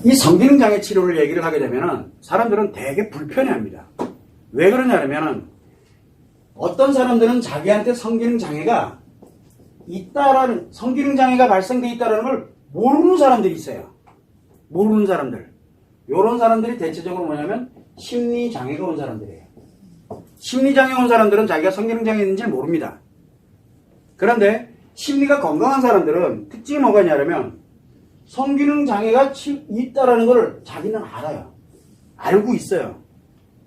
이 성기능장애 치료를 얘기를 하게 되면은 사람들은 되게 불편해합니다. 왜 그러냐면은 어떤 사람들은 자기한테 성기능장애가 있다라는, 성기능장애가 발생돼 있다라는 걸 모르는 사람들이 있어요. 모르는 사람들. 요런 사람들이 대체적으로 뭐냐면 심리장애가 온 사람들이에요. 심리장애 온 사람들은 자기가 성기능장애 있는지 모릅니다. 그런데 심리가 건강한 사람들은 특징이 뭐가 있냐면 성기능장애가 있다라는 걸 자기는 알아요. 알고 있어요.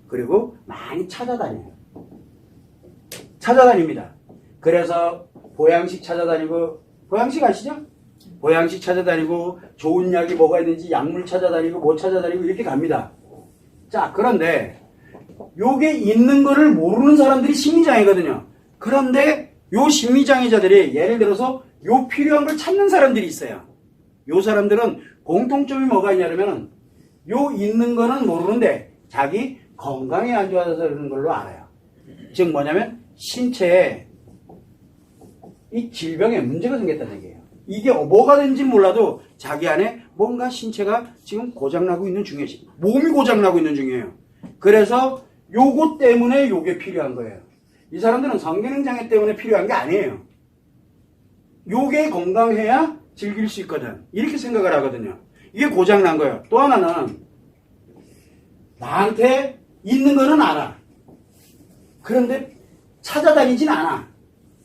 그리고 많이 찾아다녀요. 찾아다닙니다. 그래서 보양식 찾아다니고, 보양식 아시죠? 보양식 찾아다니고, 좋은 약이 뭐가 있는지 약물 찾아다니고, 뭐 찾아다니고 이렇게 갑니다. 자, 그런데 요게 있는 거를 모르는 사람들이 심리장애거든요. 그런데 요 심리장애자들이 예를 들어서 요 필요한 걸 찾는 사람들이 있어요. 요 사람들은 공통점이 뭐가 있냐면 요 있는 거는 모르는데 자기 건강에 안 좋아져서 그러는 걸로 알아요. 즉 뭐냐면 신체에 이 질병에 문제가 생겼다는 얘기예요. 이게 뭐가 된지 몰라도 자기 안에 뭔가 신체가 지금 고장나고 있는 중이에요. 몸이 고장나고 있는 중이에요. 그래서 요거 때문에 요게 필요한 거예요. 이 사람들은 성기능장애 때문에 필요한 게 아니에요. 요게 건강해야 즐길 수 있거든. 이렇게 생각을 하거든요. 이게 고장난 거예요. 또 하나는 나한테 있는 거는 알아. 그런데 찾아다니진 않아.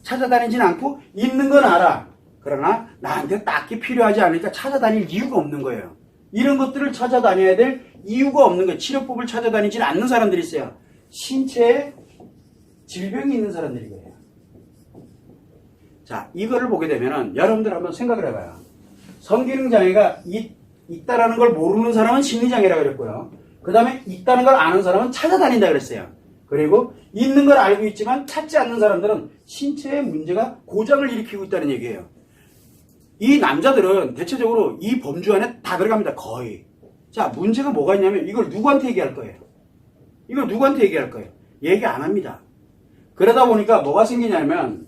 찾아다니진 않고 있는 건 알아. 그러나 나한테 딱히 필요하지 않으니까 찾아다닐 이유가 없는 거예요. 이런 것들을 찾아다녀야 될 이유가 없는 거예요. 치료법을 찾아다니진 않는 사람들이 있어요. 신체에 질병이 있는 사람들이거든요. 자, 이거를 보게 되면은 여러분들 한번 생각을 해봐요. 성기능장애가 있다라는 걸 모르는 사람은 심리장애라고 그랬고요. 그 다음에 있다는 걸 아는 사람은 찾아다닌다 그랬어요. 그리고 있는 걸 알고 있지만 찾지 않는 사람들은 신체에 문제가 고장을 일으키고 있다는 얘기예요. 이 남자들은 대체적으로 이 범주 안에 다 들어갑니다. 거의. 자, 문제가 뭐가 있냐면 이걸 누구한테 얘기할 거예요? 이걸 누구한테 얘기할 거예요? 얘기 안 합니다. 그러다 보니까 뭐가 생기냐면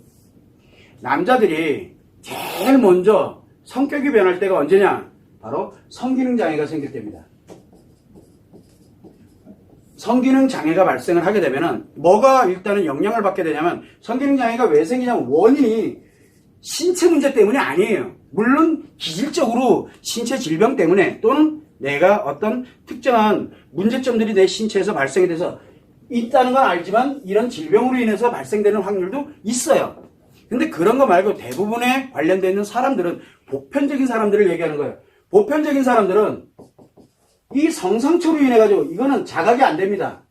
남자들이 제일 먼저 성격이 변할 때가 언제냐? 바로 성기능장애가 생길 때입니다. 성기능장애가 발생을 하게 되면은 뭐가 일단은 영향을 받게 되냐면 성기능장애가 왜 생기냐면 원인이 신체 문제 때문이 아니에요. 물론 기질적으로 신체 질병 때문에 또는 내가 어떤 특정한 문제점들이 내 신체에서 발생이 돼서 있다는 건 알지만 이런 질병으로 인해서 발생되는 확률도 있어요. 근데 그런 거 말고 대부분에 관련되어 있는 사람들은 보편적인 사람들을 얘기하는 거예요. 보편적인 사람들은 이 성상처로 인해가지고 이거는 자각이 안 됩니다.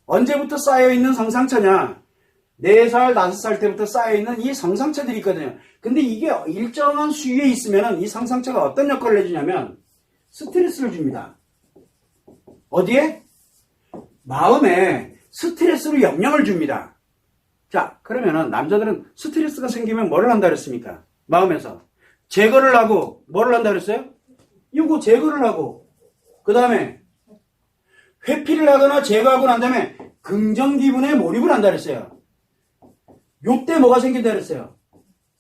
언제부터 쌓여있는 성상처냐? 4살, 5살 때부터 쌓여있는 이 성상처들이 있거든요. 근데 이게 일정한 수위에 있으면 이 성상처가 어떤 역할을 해주냐면 스트레스를 줍니다. 어디에? 마음에 스트레스로 영향을 줍니다. 자, 그러면은 남자들은 스트레스가 생기면 뭐를 한다 그랬습니까? 마음에서. 제거를 하고 뭐를 한다 그랬어요? 이거 제거를 하고 그 다음에 회피를 하거나 제거하고 난 다음에 긍정 기분에 몰입을 한다 그랬어요. 요때 뭐가 생긴다 그랬어요?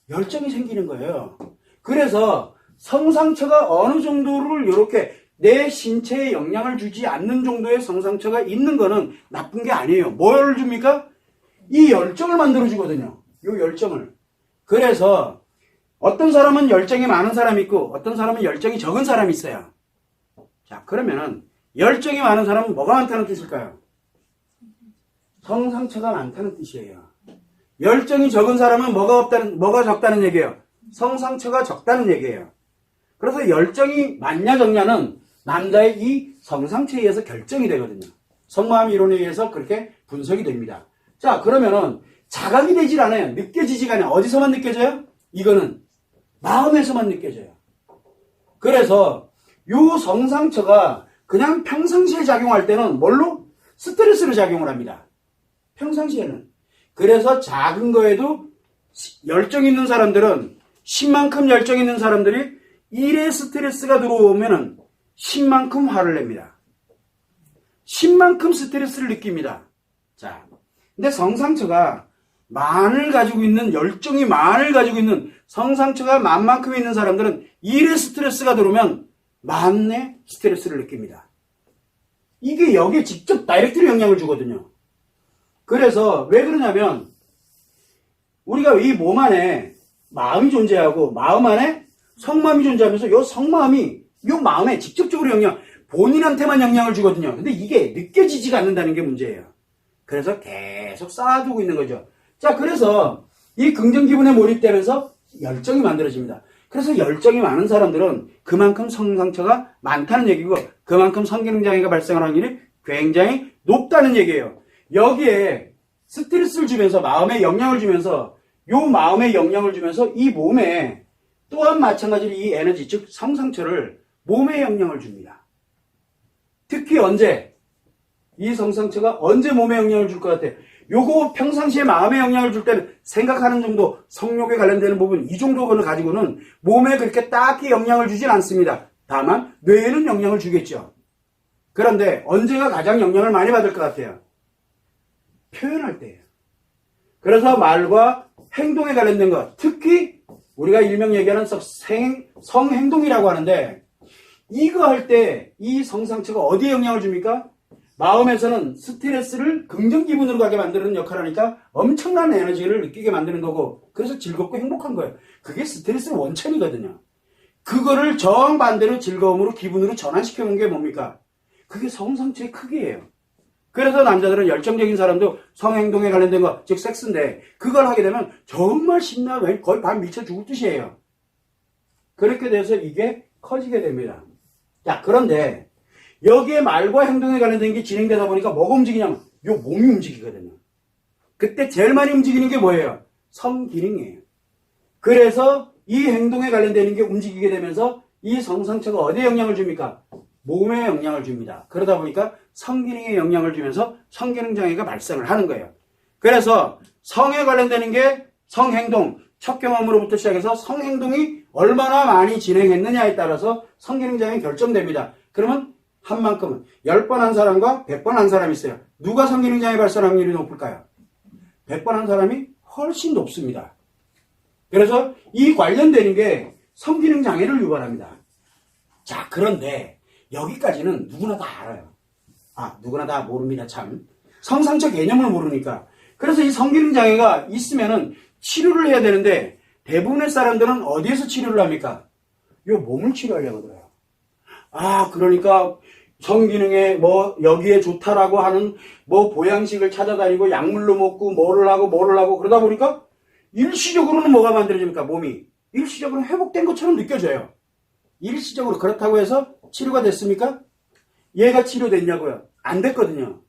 열정이 생기는 거예요. 그래서 성상처가 어느 정도를 이렇게 내 신체에 영향을 주지 않는 정도의 성상처가 있는 거는 나쁜 게 아니에요. 뭘 줍니까? 이 열정을 만들어 주거든요. 요 열정을. 그래서 어떤 사람은 열정이 많은 사람이 있고 어떤 사람은 열정이 적은 사람이 있어요. 자, 그러면은 열정이 많은 사람은 뭐가 많다는 뜻일까요? 성상처가 많다는 뜻이에요. 열정이 적은 사람은 뭐가 적다는 얘기예요? 성상처가 적다는 얘기예요. 그래서 열정이 많냐 적냐는 남자의 이 성상처에 의해서 결정이 되거든요. 성마음 이론에 의해서 그렇게 분석이 됩니다. 자, 그러면은 자각이 되질 않아요. 느껴지지가 않아요. 어디서만 느껴져요? 이거는 마음에서만 느껴져요. 그래서 요 성상처가 그냥 평상시에 작용할 때는 뭘로? 스트레스로 작용을 합니다. 평상시에는. 그래서 작은 거에도 열정 있는 사람들은 10만큼 열정 있는 사람들이 일에 스트레스가 들어오면은 10만큼 화를 냅니다. 10만큼 스트레스를 느낍니다. 자, 근데 성상처가 만을 가지고 있는, 열정이 만을 가지고 있는 성상처가 만만큼 있는 사람들은 일에 스트레스가 들어오면 마음내 스트레스를 느낍니다. 이게 여기에 직접 다이렉트로 영향을 주거든요. 그래서 왜 그러냐면 우리가 이 몸 안에 마음이 존재하고 마음 안에 성마음이 존재하면서 이 성마음이 이 마음에 직접적으로 본인한테만 영향을 주거든요. 근데 이게 느껴지지가 않는다는 게 문제예요. 그래서 계속 쌓아두고 있는 거죠. 자, 그래서 이 긍정 기분에 몰입되면서 열정이 만들어집니다. 그래서 열정이 많은 사람들은 그만큼 성상처가 많다는 얘기고 그만큼 성기능장애가 발생할 확률이 굉장히 높다는 얘기예요. 여기에 스트레스를 주면서 마음에 영향을 주면서 요 마음에 영향을 주면서 이 몸에 또한 마찬가지로 이 에너지 즉 성상처를 몸에 영향을 줍니다. 특히 언제 이 성상처가 언제 몸에 영향을 줄 것 같아요? 요거 평상시에 마음에 영향을 줄 때는 생각하는 정도, 성욕에 관련되는 부분 이 정도를 가지고는 몸에 그렇게 딱히 영향을 주진 않습니다. 다만 뇌에는 영향을 주겠죠. 그런데 언제가 가장 영향을 많이 받을 것 같아요? 표현할 때예요. 그래서 말과 행동에 관련된 것, 특히 우리가 일명 얘기하는 성행동이라고 하는데 이거 할 때 이 성상처가 어디에 영향을 줍니까? 마음에서는 스트레스를 긍정 기분으로 가게 만드는 역할을 하니까 엄청난 에너지를 느끼게 만드는 거고 그래서 즐겁고 행복한 거예요. 그게 스트레스의 원천이거든요. 그거를 정반대로 즐거움으로 기분으로 전환시켜놓은 게 뭡니까? 그게 성상처의 크기예요. 그래서 남자들은 열정적인 사람도 성행동에 관련된 거, 즉 섹스인데 그걸 하게 되면 정말 신나 거의 반 미쳐 죽을 듯이에요. 그렇게 돼서 이게 커지게 됩니다. 자, 그런데 여기에 말과 행동에 관련된 게 진행되다 보니까 뭐가 움직이냐면 요 몸이 움직이거든요. 그때 제일 많이 움직이는 게 뭐예요? 성기능이에요. 그래서 이 행동에 관련되는 게 움직이게 되면서 이 성상처가 어디에 영향을 줍니까? 몸에 영향을 줍니다. 그러다 보니까 성기능에 영향을 주면서 성기능장애가 발생을 하는 거예요. 그래서 성에 관련되는 게 성행동, 첫 경험으로부터 시작해서 성행동이 얼마나 많이 진행했느냐에 따라서 성기능장애 결정됩니다. 그러면 한 만큼은 10번 한 사람과 100번 한 사람이 있어요. 누가 성기능장애 발생 확률이 높을까요? 100번 한 사람이 훨씬 높습니다. 그래서 이 관련되는 게 성기능장애를 유발합니다. 자, 그런데 여기까지는 누구나 다 알아요. 누구나 다 모릅니다, 참. 성상처 개념을 모르니까. 그래서 이 성기능장애가 있으면은 치료를 해야 되는데 대부분의 사람들은 어디에서 치료를 합니까? 요 몸을 치료하려고 그래요. 그러니까 성기능에 여기에 좋다라고 하는 보양식을 찾아다니고 약물로 먹고 뭐를 하고 그러다 보니까 일시적으로는 뭐가 만들어집니까? 몸이. 일시적으로 회복된 것처럼 느껴져요. 일시적으로 그렇다고 해서 치료가 됐습니까? 얘가 치료됐냐고요? 안 됐거든요.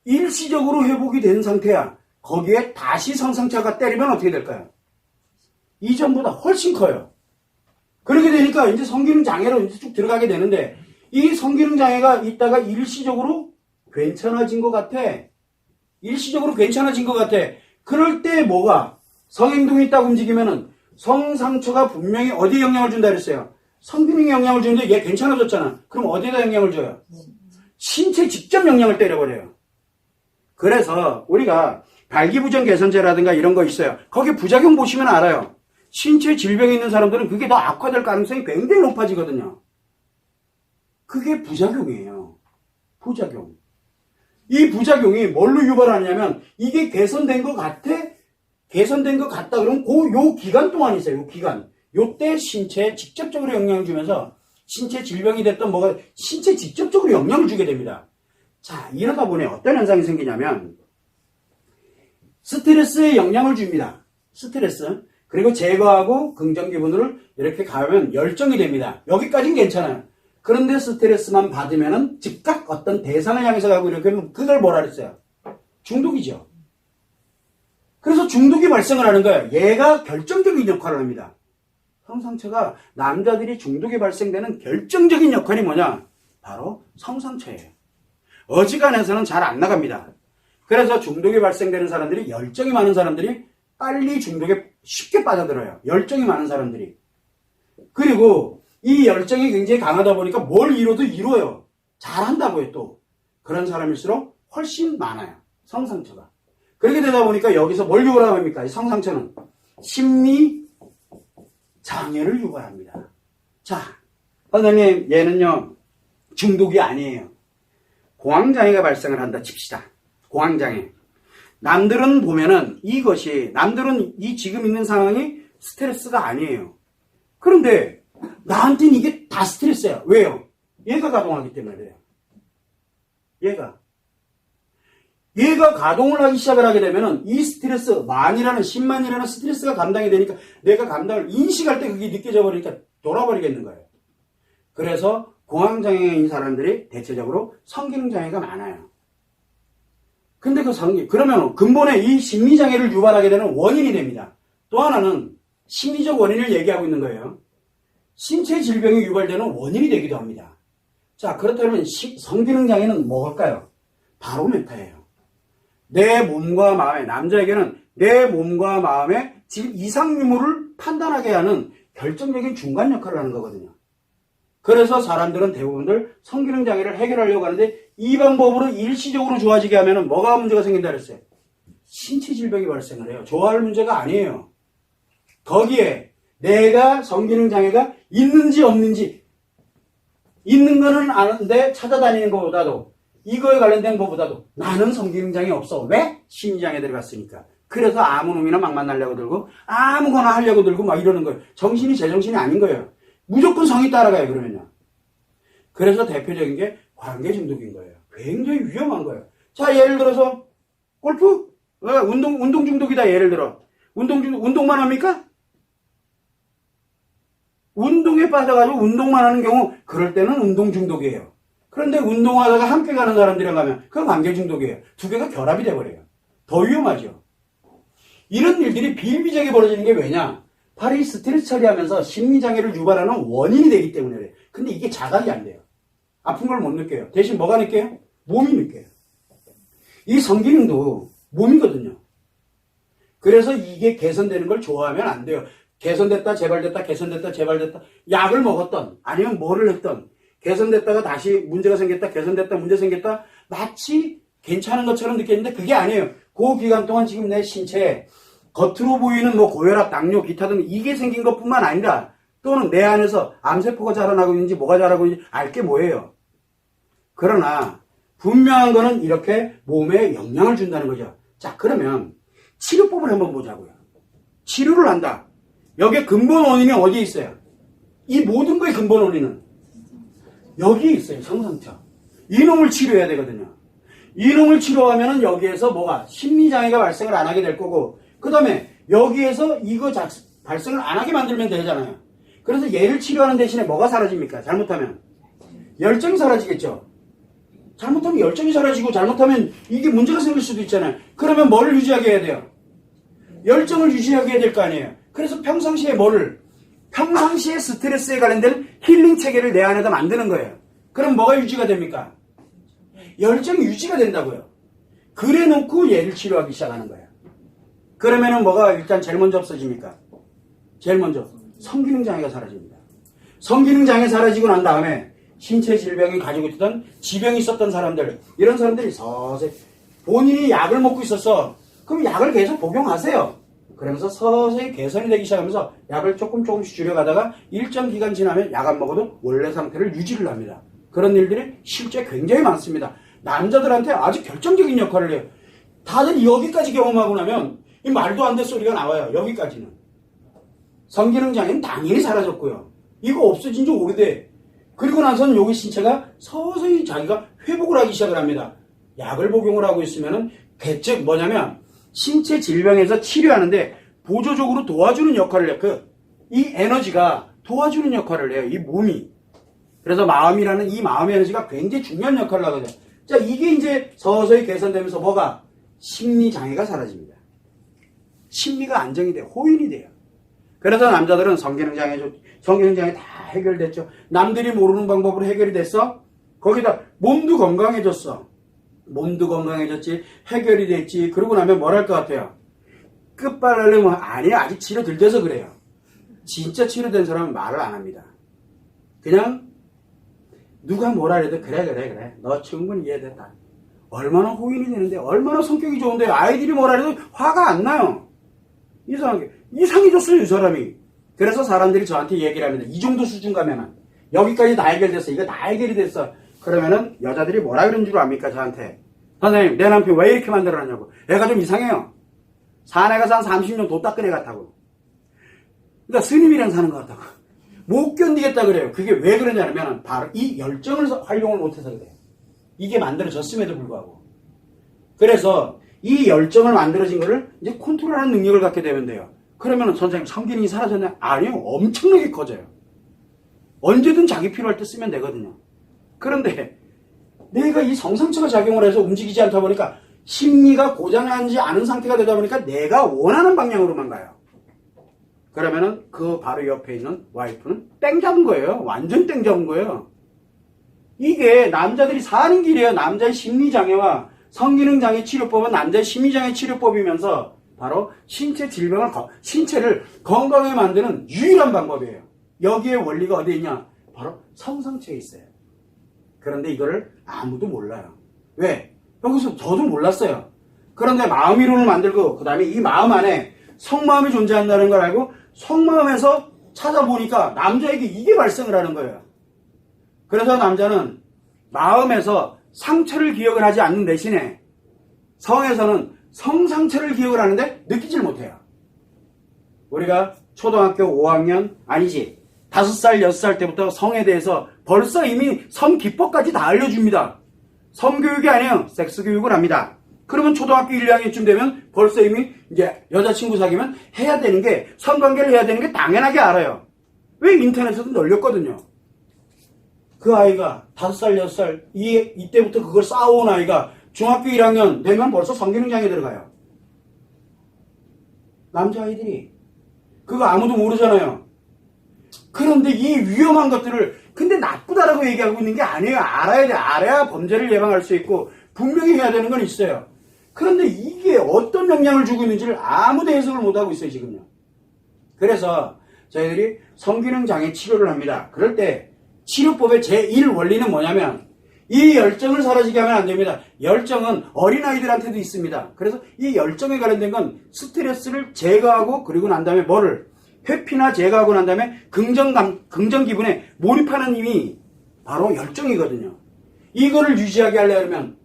일시적으로 회복이 된 상태야. 거기에 다시 성상처가 때리면 어떻게 될까요? 이전보다 훨씬 커요. 그렇게 되니까 이제 성기능 장애로 이제 쭉 들어가게 되는데 이 성기능 장애가 있다가 일시적으로 괜찮아진 것 같아. 그럴 때 뭐가 성행동이 딱 움직이면은 성상처가 분명히 어디에 영향을 준다 그랬어요? 성기능에 영향을 주는데 얘 괜찮아졌잖아. 그럼 어디에다 영향을 줘요? 신체 직접 영향을 때려버려요. 그래서 우리가 발기부전 개선제라든가 이런 거 있어요. 거기 부작용 보시면 알아요. 신체 질병이 있는 사람들은 그게 더 악화될 가능성이 굉장히 높아지거든요. 그게 부작용이에요. 부작용. 이 부작용이 뭘로 유발하냐면 이게 개선된 것 같다 그러면 요 기간 동안 있어요. 요 기간. 요때 신체에 직접적으로 영향을 주면서 신체 질병이 됐던 뭐가 신체 직접적으로 영향을 주게 됩니다. 자, 이러다 보니 어떤 현상이 생기냐면 스트레스에 영향을 줍니다. 스트레스. 그리고 제거하고 긍정 기분을 이렇게 가면 열정이 됩니다. 여기까지는 괜찮아요. 그런데 스트레스만 받으면은 즉각 어떤 대상을 향해서 가고 이렇게 하면 그걸 뭐라 그랬어요? 중독이죠. 그래서 중독이 발생을 하는 거예요. 얘가 결정적인 역할을 합니다. 성상처가 남자들이 중독이 발생되는 결정적인 역할이 뭐냐? 바로 성상처예요. 어지간해서는 잘 안 나갑니다. 그래서 중독이 발생되는 사람들이 열정이 많은 사람들이 빨리 중독에 쉽게 빠져들어요. 열정이 많은 사람들이. 그리고 이 열정이 굉장히 강하다 보니까 뭘 이뤄도 이뤄요. 잘한다고요 또. 그런 사람일수록 훨씬 많아요. 성상처가. 그렇게 되다 보니까 여기서 뭘 유발합니까? 이 성상처는 심리 장애를 유발합니다. 자, 선생님, 얘는요, 중독이 아니에요. 공황장애가 발생을 한다 칩시다. 공황장애. 남들은 보면은 남들은 이 지금 있는 상황이 스트레스가 아니에요. 그런데 나한테는 이게 다 스트레스야. 왜요? 얘가 가동하기 때문에 그래요. 얘가 가동을 하기 시작을 하게 되면은 이 스트레스, 10만이라는 스트레스가 감당이 되니까 내가 감당을 인식할 때 그게 느껴져 버리니까 돌아버리겠는 거예요. 그래서 공황장애인 사람들이 대체적으로 성기능장애가 많아요. 근데 그러면 근본에 이 심리장애를 유발하게 되는 원인이 됩니다. 또 하나는 심리적 원인을 얘기하고 있는 거예요. 신체 질병이 유발되는 원인이 되기도 합니다. 자, 그렇다면 성기능장애는 뭘까요? 바로 멘탈이에요. 내 몸과 마음에, 남자에게는 내 몸과 마음의 질 이상 유무를 판단하게 하는 결정적인 중간 역할을 하는 거거든요. 그래서 사람들은 대부분들 성기능장애를 해결하려고 하는데 이 방법으로 일시적으로 좋아지게 하면 뭐가 문제가 생긴다 그랬어요? 신체 질병이 발생을 해요. 좋아할 문제가 아니에요. 거기에 내가 성기능장애가 있는지 없는지, 있는 거는 아는데 찾아다니는 것보다도, 이거에 관련된 것보다도 나는 성기능장애 없어. 왜? 심리장애 들어갔으니까. 그래서 아무 놈이나 막 만나려고 들고 아무거나 하려고 들고 막 이러는 거예요. 정신이 제정신이 아닌 거예요. 무조건 성이 따라가요, 그러면요. 그래서 대표적인 게 관계 중독인 거예요. 굉장히 위험한 거예요. 자, 예를 들어서 골프? 운동 중독이다, 예를 들어. 운동만 합니까? 운동에 빠져가지고 운동만 하는 경우, 그럴 때는 운동 중독이에요. 그런데 운동하다가 함께 가는 사람들이랑 가면 그건 관계 중독이에요. 두 개가 결합이 돼버려요. 더 위험하죠. 이런 일들이 비일비재하게 벌어지는 게 왜냐? 바로 이 스트레스 처리하면서 심리장애를 유발하는 원인이 되기 때문에 그래요. 근데 이게 자각이 안 돼요. 아픈 걸 못 느껴요. 대신 뭐가 느껴요? 몸이 느껴요. 이 성기능도 몸이거든요. 그래서 이게 개선되는 걸 좋아하면 안 돼요. 개선됐다, 재발됐다, 개선됐다, 재발됐다. 약을 먹었던, 아니면 뭐를 했던, 개선됐다가 다시 문제가 생겼다, 개선됐다, 문제 생겼다. 마치 괜찮은 것처럼 느꼈는데 그게 아니에요. 그 기간 동안 지금 내 신체에 겉으로 보이는 뭐 고혈압, 당뇨, 기타 등 이게 생긴 것뿐만 아니라 또는 내 안에서 암세포가 자라나고 있는지 뭐가 자라고 있는지 알 게 뭐예요. 그러나 분명한 거는 이렇게 몸에 영향을 준다는 거죠. 자, 그러면 치료법을 한번 보자고요. 치료를 한다. 여기에 근본 원인이 어디에 있어요? 이 모든 거의 근본 원인은 여기에 있어요. 성상처. 이놈을 치료해야 되거든요. 이놈을 치료하면은 여기에서 뭐가 심리장애가 발생을 안 하게 될 거고, 그 다음에 여기에서 이거 발생을 안 하게 만들면 되잖아요. 그래서 얘를 치료하는 대신에 뭐가 사라집니까? 잘못하면 열정이 사라지겠죠. 잘못하면 열정이 사라지고, 잘못하면 이게 문제가 생길 수도 있잖아요. 그러면 뭐를 유지하게 해야 돼요? 열정을 유지하게 해야 될 거 아니에요. 그래서 평상시에 평상시에 스트레스에 관련된 힐링 체계를 내 안에다 만드는 거예요. 그럼 뭐가 유지가 됩니까? 열정이 유지가 된다고요. 그래 놓고 얘를 치료하기 시작하는 거예요. 그러면은 뭐가 일단 제일 먼저 없어집니까? 제일 먼저 성기능장애가 사라집니다. 성기능장애 사라지고 난 다음에 신체 질병이 가지고 있던 지병이 있었던 사람들, 이런 사람들이 서서히 본인이 약을 먹고 있었어. 그럼 약을 계속 복용하세요. 그러면서 서서히 개선이 되기 시작하면서 약을 조금씩 줄여가다가 일정 기간 지나면 약 안 먹어도 원래 상태를 유지를 합니다. 그런 일들이 실제 굉장히 많습니다. 남자들한테 아주 결정적인 역할을 해요. 다들 여기까지 경험하고 나면 이 말도 안 될 소리가 나와요. 여기까지는. 성기능장애는 당연히 사라졌고요. 이거 없어진 지 오래돼. 그리고 나서는 여기 신체가 서서히 자기가 회복을 하기 시작을 합니다. 약을 복용을 하고 있으면은 대체 뭐냐면 신체 질병에서 치료하는데 보조적으로 도와주는 역할을 해요. 이 에너지가 도와주는 역할을 해요. 이 몸이. 그래서 마음이라는 이 마음의 에너지가 굉장히 중요한 역할을 하거든요. 자, 이게 이제 서서히 개선되면서 뭐가? 심리장애가 사라집니다. 심리가 안정이 돼요. 호인이 돼요. 그래서 남자들은 성기능장애 다 해결됐죠. 남들이 모르는 방법으로 해결이 됐어. 거기다 몸도 건강해졌어. 몸도 건강해졌지, 해결이 됐지. 그러고 나면 뭘 할 것 같아요? 끝발라면 아니야, 아직 치료 덜 돼서 그래요. 진짜 치료된 사람은 말을 안 합니다. 그냥 누가 뭐라 해도 그래 너 충분히 이해됐다. 얼마나 호인이 되는데, 얼마나 성격이 좋은데 아이들이 뭐라 해도 화가 안 나요. 이상해졌어요, 이 사람이. 그래서 사람들이 저한테 얘기를 합니다. 이 정도 수준 가면은 여기까지 다 해결됐어. 이거 다 해결이 됐어. 그러면은 여자들이 뭐라 그러는 줄 압니까? 저한테. 선생님, 내 남편 왜 이렇게 만들어놨냐고. 애가 좀 이상해요. 사내 가서 한 30년 도닦은 애 같다고. 그러니까 스님이랑 사는 것 같다고. 못 견디겠다 그래요. 그게 왜 그러냐면 바로 이 열정을 활용을 못해서 그래요. 이게 만들어졌음에도 불구하고. 그래서 이 열정을 만들어진 거를 이제 컨트롤하는 능력을 갖게 되면 돼요. 그러면 선생님 성기능이 사라졌나요? 아니요. 엄청나게 커져요. 언제든 자기 필요할 때 쓰면 되거든요. 그런데 내가 이 성상체가 작용을 해서 움직이지 않다 보니까 심리가 고장나지 않은 상태가 되다 보니까 내가 원하는 방향으로만 가요. 그러면은 그 바로 옆에 있는 와이프는 땡 잡은 거예요. 완전 땡 잡은 거예요. 이게 남자들이 사는 길이에요. 남자의 심리장애와 성기능장애 치료법은 남자의 심리장애 치료법이면서 바로 신체 질병을, 신체를 건강하게 만드는 유일한 방법이에요. 여기에 원리가 어디에 있냐? 바로 성상체에 있어요. 그런데 이거를 아무도 몰라요. 왜? 여기서 저도 몰랐어요. 그런데 마음이론을 만들고 그 다음에 이 마음 안에 성마음이 존재한다는 걸 알고 성마음에서 찾아보니까 남자에게 이게 발생을 하는 거예요. 그래서 남자는 마음에서 상처를 기억을 하지 않는 대신에 성에서는 성상처를 기억을 하는데 느끼질 못해요. 우리가 초등학교 5학년 아니지 5살, 6살 때부터 성에 대해서 벌써 이미 성 기법까지 다 알려줍니다. 성교육이 아니에요. 섹스교육을 합니다. 그러면 초등학교 1, 2학년쯤 되면 벌써 이미 이제 여자친구 사귀면 해야 되는 게, 성관계를 해야 되는 게 당연하게 알아요. 왜? 인터넷에도 널렸거든요. 그 아이가 5살, 6살, 이때부터 그걸 쌓아온 아이가 중학교 1학년 되면 벌써 성기능장애 들어가요. 남자아이들이. 그거 아무도 모르잖아요. 그런데 이 위험한 것들을, 근데 나쁘다라고 얘기하고 있는 게 아니에요. 알아야 돼. 알아야 범죄를 예방할 수 있고, 분명히 해야 되는 건 있어요. 그런데 이게 어떤 영향을 주고 있는지를 아무도 해석을 못하고 있어요, 지금요. 그래서 저희들이 성기능장애 치료를 합니다. 그럴 때 치료법의 제1 원리는 뭐냐면, 이 열정을 사라지게 하면 안 됩니다. 열정은 어린아이들한테도 있습니다. 그래서 이 열정에 관련된 건 스트레스를 제거하고, 그리고 난 다음에 뭐를? 회피나 제거하고 난 다음에 긍정 기분에 몰입하는 힘이 바로 열정이거든요. 이거를 유지하게 하려면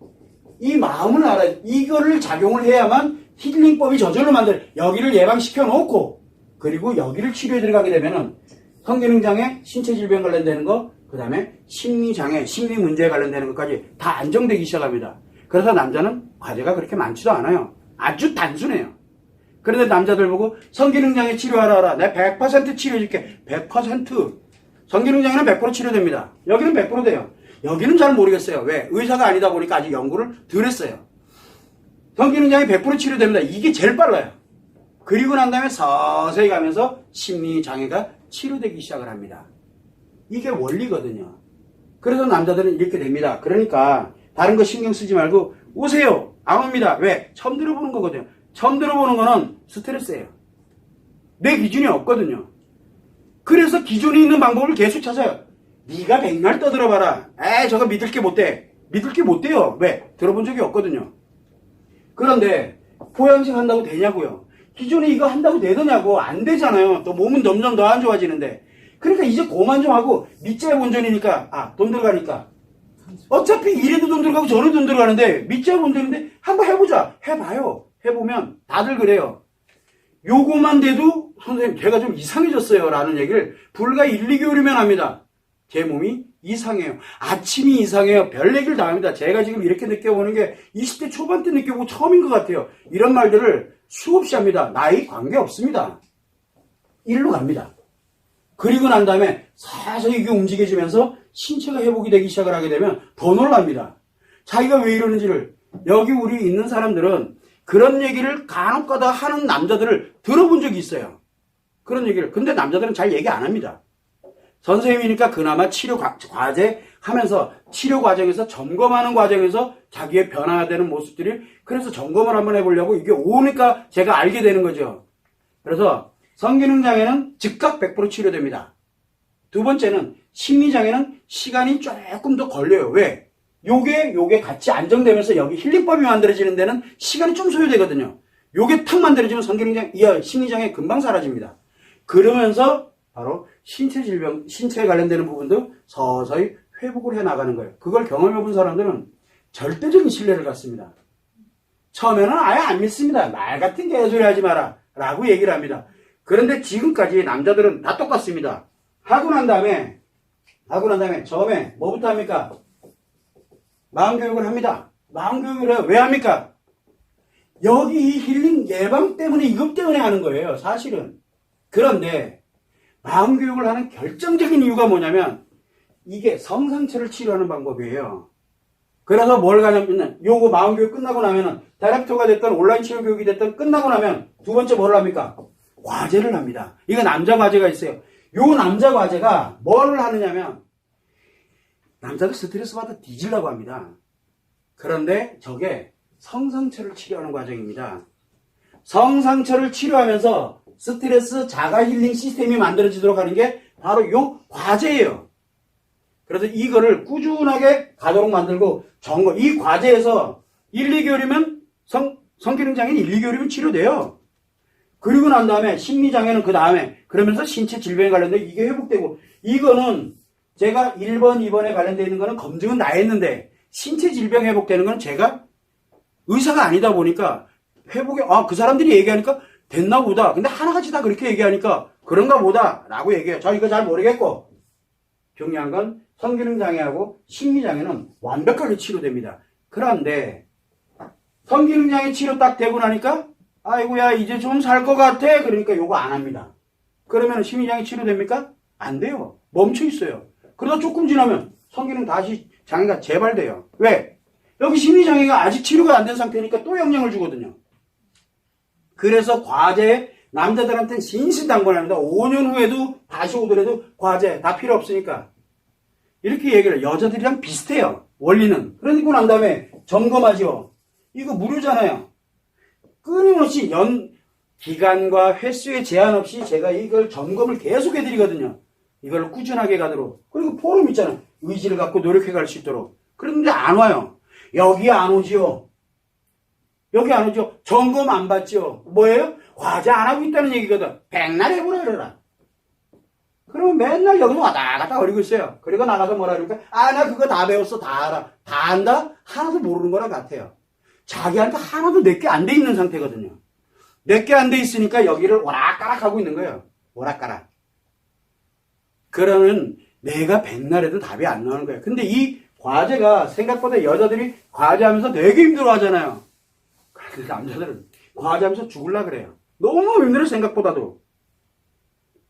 이 마음을 알아야, 이거를 작용을 해야만 힐링법이 저절로 여기를 예방시켜 놓고, 그리고 여기를 치료에 들어가게 되면은 성기능장애, 신체질병 관련되는 거, 그 다음에 심리장애, 심리 문제에 관련되는 것까지 다 안정되기 시작합니다. 그래서 남자는 과제가 그렇게 많지도 않아요. 아주 단순해요. 그런데 남자들 보고 성기능장애 치료하라. 내가 100% 치료해줄게. 100%. 성기능장애는 100% 치료됩니다. 여기는 100% 돼요. 여기는 잘 모르겠어요. 왜? 의사가 아니다 보니까 아직 연구를 덜 했어요. 성기능장애 100% 치료됩니다. 이게 제일 빨라요. 그리고 난 다음에 서서히 가면서 심리장애가 치료되기 시작을 합니다. 이게 원리거든요. 그래서 남자들은 이렇게 됩니다. 그러니까 다른 거 신경 쓰지 말고 오세요. 안 옵니다. 왜? 처음 들어보는 거거든요. 처음 들어보는 거는 스트레스예요. 내 기준이 없거든요. 그래서 기존에 있는 방법을 계속 찾아요. 네가 백날 떠들어봐라. 저거 믿을 게 못 돼. 믿을 게 못 돼요. 왜? 들어본 적이 없거든요. 그런데 보양식 한다고 되냐고요. 기존에 이거 한다고 되더냐고. 안 되잖아요. 또 몸은 점점 더 안 좋아지는데. 그러니까 이제 그만 좀 하고 밑자의 본전이니까, 돈 들어가니까. 어차피 이래도 돈 들어가고 저래도 돈 들어가는데 밑자의 본전인데 한번 해보자. 해봐요. 해보면 다들 그래요. 요거만 돼도 선생님 제가 좀 이상해졌어요 라는 얘기를 불과 1, 2개월이면 합니다. 제 몸이 이상해요. 아침이 이상해요. 별 얘기를 다 합니다. 제가 지금 이렇게 느껴보는 게 20대 초반 때 느껴보고 처음인 것 같아요. 이런 말들을 수없이 합니다. 나이 관계없습니다. 일로 갑니다. 그리고 난 다음에 서서히 이게 움직여지면서 신체가 회복이 되기 시작을 하게 되면 더 놀랍니다. 자기가 왜 이러는지를. 여기 우리 있는 사람들은 그런 얘기를 간혹가다 하는 남자들을 들어본 적이 있어요. 그런 얘기를. 근데 남자들은 잘 얘기 안 합니다. 선생님이니까 그나마 치료 과제 하면서 치료 과정에서 점검하는 과정에서 자기의 변화되는 모습들이, 그래서 점검을 한번 해보려고 이게 오니까 제가 알게 되는 거죠. 그래서 성기능장애는 즉각 100% 치료됩니다. 두 번째는 심리장애는 시간이 조금 더 걸려요. 왜? 요게 같이 안정되면서 여기 힐링법이 만들어지는 데는 시간이 좀 소요되거든요. 요게 탁 만들어지면 심리장애 금방 사라집니다. 그러면서 바로 신체 질병, 신체에 관련되는 부분도 서서히 회복을 해 나가는 거예요. 그걸 경험해 본 사람들은 절대적인 신뢰를 갖습니다. 처음에는 아예 안 믿습니다. 말 같은 개소리 하지 마라 라고 얘기를 합니다. 그런데 지금까지 남자들은 다 똑같습니다. 하고 난 다음에 처음에 뭐부터 합니까? 마음교육을 합니다. 마음교육을 해요. 왜 합니까? 여기 이 힐링 예방 때문에 이것 때문에 하는 거예요. 사실은. 그런데 마음교육을 하는 결정적인 이유가 뭐냐면 이게 성상처를 치료하는 방법이에요. 그래서 뭘 가냐면 요거 마음교육 끝나고 나면은 다이렉터가 됐던 온라인 치료 교육이 됐던 끝나고 나면 두 번째 뭘 합니까? 과제를 합니다. 이거 남자 과제가 있어요. 요 남자 과제가 뭘 하느냐면 남자도 스트레스 받아 뒤질라고 합니다. 그런데 저게 성상처를 치료하는 과정입니다. 성상처를 치료하면서 스트레스 자가 힐링 시스템이 만들어지도록 하는 게 바로 요 과제예요. 그래서 이거를 꾸준하게 가도록 만들고 점검. 이 과제에서 1, 2개월이면 성기능장애는 1, 2개월이면 치료돼요. 그리고 난 다음에 심리장애는 그 다음에 그러면서 신체 질병에 관련된 이게 회복되고 이거는 제가 1번, 2번에 관련되어 있는 거는 검증은 다 했는데 신체 질병 회복되는 건 제가 의사가 아니다 보니까 회복에 그 사람들이 얘기하니까 됐나 보다. 근데 하나같이 다 그렇게 얘기하니까 그런가 보다 라고 얘기해요. 저 이거 잘 모르겠고 중요한 건 성기능장애하고 심리장애는 완벽하게 치료됩니다. 그런데 성기능장애 치료 딱 되고 나니까 아이고야 이제 좀 살 것 같아. 그러니까 요거 안 합니다. 그러면 심리장애 치료됩니까? 안 돼요. 멈춰 있어요. 그러다 조금 지나면 성기능 다시 장애가 재발돼요. 왜? 여기 심리장애가 아직 치료가 안 된 상태니까 또 영향을 주거든요. 그래서 과제 남자들한테는 신신당부합니다. 5년 후에도 다시 오더라도 과제 다 필요 없으니까. 이렇게 얘기를 해요. 여자들이랑 비슷해요. 원리는. 그러고 난 다음에 점검하죠. 이거 무료잖아요. 끊임없이 기간과 횟수에 제한 없이 제가 이걸 점검을 계속 해드리거든요. 이걸 꾸준하게 가도록. 그리고 포럼 있잖아요. 의지를 갖고 노력해 갈 수 있도록. 그런데 안 와요. 여기 안 오지요. 여기 안 오죠. 점검 안 받죠. 뭐예요? 과제 안 하고 있다는 얘기거든. 백날 해보라 그러라. 그러면 맨날 여기서 왔다 갔다 거리고 있어요. 그리고 나가서 뭐라 그러니까 나 그거 다 배웠어. 다 알아. 다 안다? 하나도 모르는 거랑 같아요. 자기한테 하나도 내게 안 돼 있는 상태거든요. 내게 안 돼 있으니까 여기를 오락가락 하고 있는 거예요. 오락가락. 그러면 내가 백날 해도 답이 안 나오는 거예요. 근데 이 과제가 생각보다 여자들이 과제하면서 되게 힘들어 하잖아요. 그런데 남자들은 과제하면서 죽을라 그래요. 너무 힘들어 생각보다도.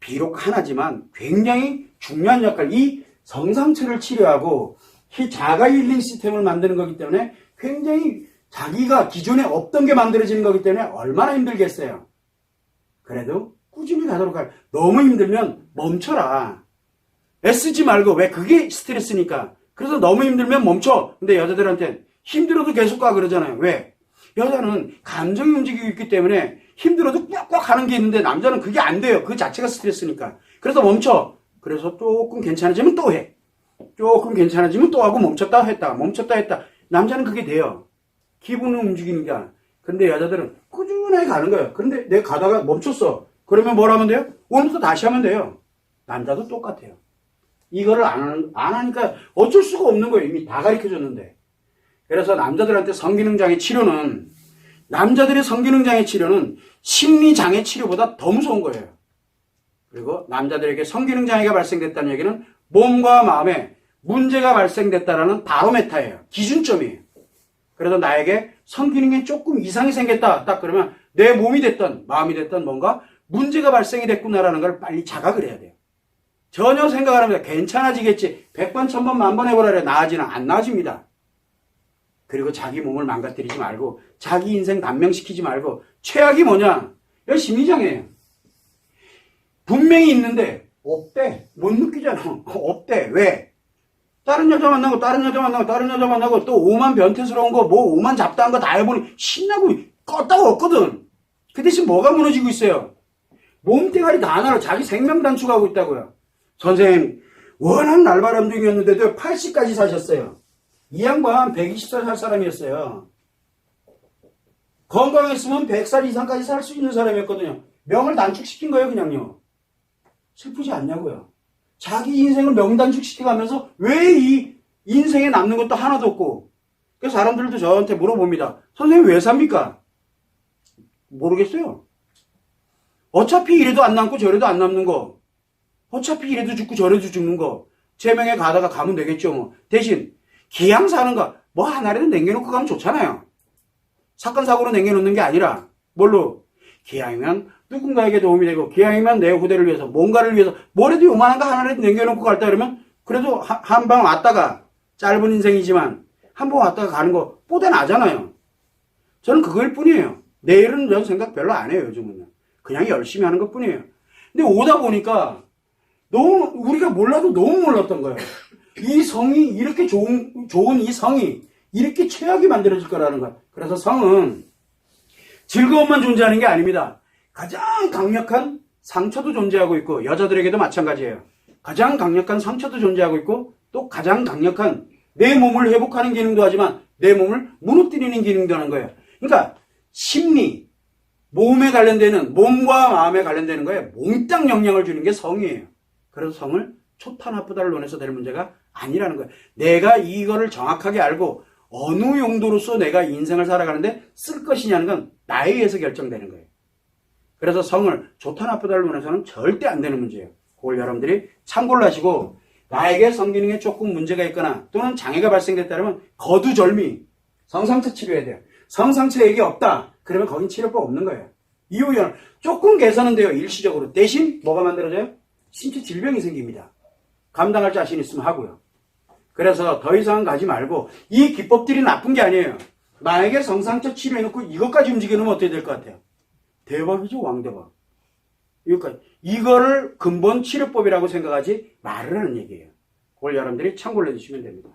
비록 하나지만 굉장히 중요한 역할, 이 성상처를 치료하고 이 자가 힐링 시스템을 만드는 거기 때문에 굉장히 자기가 기존에 없던 게 만들어지는 거기 때문에 얼마나 힘들겠어요. 그래도 꾸준히 가도록 할. 너무 힘들면 멈춰라. 애쓰지 말고. 왜? 그게 스트레스니까. 그래서 너무 힘들면 멈춰. 근데 여자들한테는 힘들어도 계속 가 그러잖아요. 왜? 여자는 감정이 움직이고 있기 때문에 힘들어도 꽉꽉 하는 게 있는데 남자는 그게 안 돼요. 그 자체가 스트레스니까. 그래서 멈춰. 그래서 조금 괜찮아지면 또 해. 조금 괜찮아지면 또 하고 멈췄다 했다. 멈췄다 했다. 남자는 그게 돼요. 기분은 움직이는 게 아니야. 근데 여자들은 꾸준하게 가는 거예요. 그런데 내가 가다가 멈췄어. 그러면 뭘 하면 돼요? 오늘부터 다시 하면 돼요. 남자도 똑같아요. 이거를 안 하니까 어쩔 수가 없는 거예요. 이미 다 가르쳐줬는데. 그래서 남자들한테 성기능장애 치료는, 남자들의 성기능장애 치료는 심리장애 치료보다 더 무서운 거예요. 그리고 남자들에게 성기능장애가 발생됐다는 얘기는 몸과 마음에 문제가 발생됐다라는 바로메타예요. 기준점이에요. 그래서 나에게 성기능에 조금 이상이 생겼다. 딱 그러면 내 몸이 됐든 마음이 됐든 뭔가 문제가 발생이 됐구나라는 걸 빨리 자각을 해야 돼요. 전혀 생각 안 합니다. 괜찮아지겠지. 100번, 1000번, 만번 해보라 그래. 나아지나? 안 나아집니다. 그리고 자기 몸을 망가뜨리지 말고 자기 인생 단명시키지 말고 최악이 뭐냐? 이거 심리장애예요. 분명히 있는데 없대. 못 느끼잖아. 없대. 왜? 다른 여자 만나고 또 오만 변태스러운 거 뭐 오만 잡다한 거 다 해보니 신나고 껐다고 없거든. 그 대신 뭐가 무너지고 있어요? 몸뚱아리 다 하나로 자기 생명 단축하고 있다고요. 선생님 워낙 날바람둥이였는데도 80까지 사셨어요. 이 양반 120살 살 사람이었어요. 건강했으면 100살 이상까지 살 수 있는 사람이었거든요. 명을 단축시킨 거예요. 그냥요. 슬프지 않냐고요. 자기 인생을 명단축 시켜가면서 왜 이 인생에 남는 것도 하나도 없고, 그래서 사람들도 저한테 물어봅니다. 선생님 왜 삽니까? 모르겠어요. 어차피 이래도 안 남고 저래도 안 남는 거, 어차피 이래도 죽고 저래도 죽는 거, 제 명에 가다가 가면 되겠죠. 뭐. 대신 기양 사는 거 뭐 하나라도 남겨놓고 가면 좋잖아요. 사건 사고로 남겨놓는 게 아니라 뭘로? 기양이면 누군가에게 도움이 되고, 기양이면 내 후대를 위해서, 뭔가를 위해서 뭐라도 요만한 거 하나라도 남겨놓고 갈다 그러면 그래도 한 방 왔다가, 짧은 인생이지만 한 번 왔다가 가는 거 보다 나잖아요. 저는 그걸 뿐이에요. 내일은 전 생각 별로 안 해요. 요즘은 그냥 열심히 하는 것 뿐이에요. 근데 오다 보니까 너무 우리가 몰라도 너무 몰랐던 거예요. 이 성이 이렇게 좋은 이 성이 이렇게 최악이 만들어질 거라는 것. 그래서 성은 즐거움만 존재하는 게 아닙니다. 가장 강력한 상처도 존재하고 있고, 여자들에게도 마찬가지예요. 가장 강력한 상처도 존재하고 있고, 또 가장 강력한 내 몸을 회복하는 기능도 하지만 내 몸을 무너뜨리는 기능도 하는 거예요. 그러니까 심리, 몸에 관련되는, 몸과 마음에 관련되는 거에 몽땅 영향을 주는 게 성이에요. 그래서 성을 좋다 나쁘다를 논해서 될 문제가 아니라는 거예요. 내가 이거를 정확하게 알고 어느 용도로서 내가 인생을 살아가는데 쓸 것이냐는 건 나에 의해서 결정되는 거예요. 그래서 성을 좋다 나쁘다를 논해서는 절대 안 되는 문제예요. 그걸 여러분들이 참고를 하시고, 나에게 성기능에 조금 문제가 있거나 또는 장애가 발생됐다면 거두절미, 성상처 치료해야 돼요. 성상처 얘기 없다 그러면 거긴 치료법 없는 거예요. 이후에는 조금 개선은 돼요. 일시적으로. 대신 뭐가 만들어져요? 신체 질병이 생깁니다. 감당할 자신 있으면 하고요. 그래서 더 이상 가지 말고, 이 기법들이 나쁜 게 아니에요. 만약에 성상처 치료해놓고 이것까지 움직이면 어떻게 될 것 같아요? 대박이죠. 왕대박. 이거를 근본 치료법이라고 생각하지 말을 하는 얘기예요. 그걸 여러분들이 참고를 해주시면 됩니다.